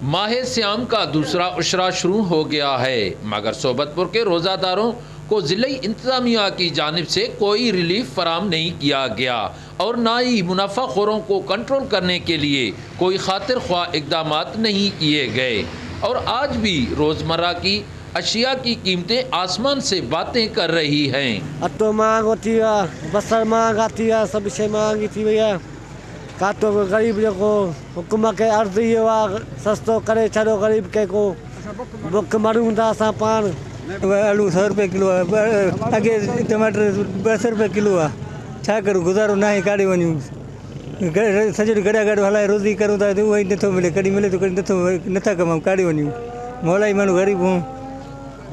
माह सियाम का दूसरा उशरा शुरू हो गया है, मगर सोबतपुर के रोज़ादारों को ज़िले इंतज़ामिया की जानिब से कोई रिलीफ फराम नहीं किया गया और ना ही मुनाफाखोरों को कंट्रोल करने के लिए कोई खातिर ख्वाह इकदाम नहीं किए गए। और आज भी रोज़मर्रा की अशिया की कीमतें आसमान से बातें कर रही हैं। अटो महंग होती है, बसर महंग आती है, सब शइ महंगी थी वई है। का तो गरीब जेको हुकुम के अर्ज़ इहो आहे, सस्तो करे छॾो गरीब के को बुख मरूं था असां पाण। आलू 100 रुपये किलो आहे, अॻे टमाटर 200 रुपये किलो आहे। छा करूं, गुज़ारो न आहे, काॾे वञूं। सॼो ॾींहुं गॾा गॾु हलाए रोज़ी करूं था, उहो ई नथो मिले, कॾहिं मिले थो कॾहिं नथो, नथा कमाऊं, काॾे वञूं। मोलाई माण्हू ग़रीब हूं,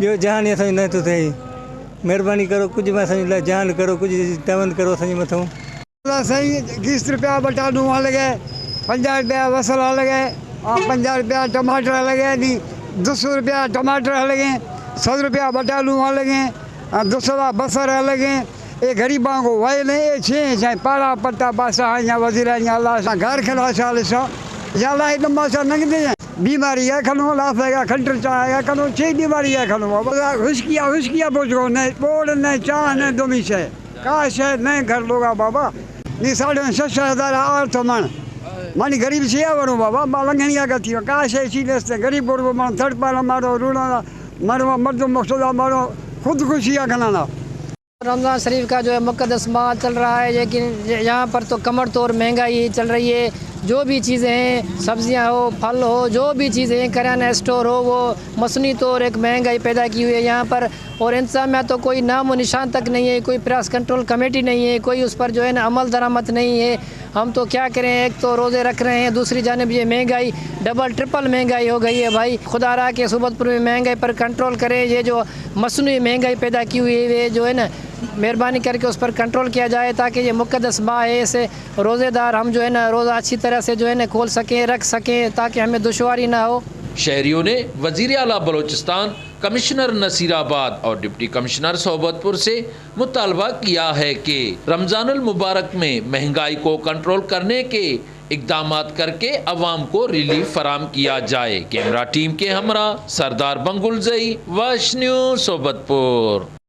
ॿियो जहान ई असांजो नथो थिए। महिरबानी करो, कुझु बि असांजे लाइ जहान करो, कुझु तवंद करो असांजे मथां। सही 20 रुपया बटालू अलग है, 50 रुपया बसर अलग है, और 50 रुपया टमाटर अलग है, 200 रुपया टमाटर अलग हैं, 100 रुपया बटालू अलग हैं, 200 बसर अलग हैं। ये गरीबों को वही नहीं छे चाहे पारा पट्टा बासा या वजीर अल्लाह घर खिला साल सा या अल्लाह एकदम बासा नगदे हैं। बीमारी है खनो लाफ है खंटर चाहे खनो छे बीमारी है खनो हुस्किया बोझो नहीं बोल नहीं चाह नहीं दोमी से काश है नहीं घर लोगा बाबा नहीं 6,500 अर्थ मन मानी गरीब से वरो बाबा लंघनिया का थी काश है इसी से गरीब बोल मन थर्ड पाला मारो रूना मारो मर्दो मकसदा मारो खुदकुशियाँ बनाना। रमज़ान शरीफ का जो है मुक़द्दस माह चल रहा है, लेकिन यहाँ पर तो कमर तोड़ महंगाई चल रही है। जो भी चीज़ें हैं, सब्जियाँ हो, फल हो, जो भी चीज़ें हैं, किराना स्टोर हो, वो मसनी तौर एक महंगाई पैदा की हुई है यहाँ पर। और इंतज़ामिया तो कोई नामो निशान तक नहीं है, कोई प्राइस कंट्रोल कमेटी नहीं है, कोई उस पर जो है ना अमल दरामद नहीं है। हम तो क्या करें, एक तो रोज़े रख रहे हैं, दूसरी जानिब ये महंगाई डबल ट्रिपल महंगाई हो गई है। भाई खुदा रहा के सोबतपुर में महंगाई पर कंट्रोल करें। ये जो मसनूई महंगाई पैदा की हुई है, जो है ना मेहरबानी करके उस पर कंट्रोल किया जाए, ताकि ये मुक़द्दस माह है, इसे रोज़ेदार हम जो है ना रोज़ा अच्छी तरह से जो है ना खोल सकें, रख सकें, ताकि हमें दुश्वारी ना हो। शहरियों ने वज़ीर आला बलोचिस्तान, कमिश्नर नसीराबाद और डिप्टी कमिश्नर सोबतपुर से मुतालबा किया है कि रमज़ानुल मुबारक में महंगाई को कंट्रोल करने के इक़दामात करके अवाम को रिलीफ फराम किया जाए। कैमरा टीम के हमरा सरदार बंगुल जई, वश न्यूज़ सोबतपुर।